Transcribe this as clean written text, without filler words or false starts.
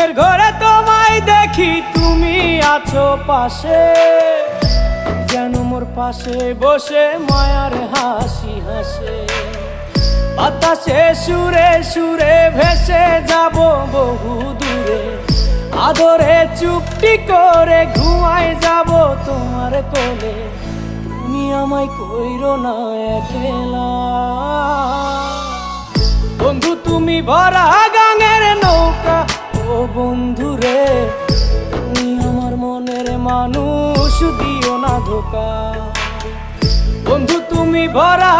ঘুমের ঘরে তোমায় দেখি, তুমি আছো পাশে, যেন মোর পাশে বসে মায়ার হাসি হাসে। বাতাসে সুরে সুরে ভেসে যাব বহু দূরে, আদরে চুপটি করে ঘুমায় যাব তোমার কোলে। তুমি আমায় কইরো না একলা বন্ধু, তুমি ভরা গাঙের নৌকা। ও বন্ধু রে, তুমি আমার মনের মানুষ, দিও না ধোকা। বন্ধু তুমি ভরা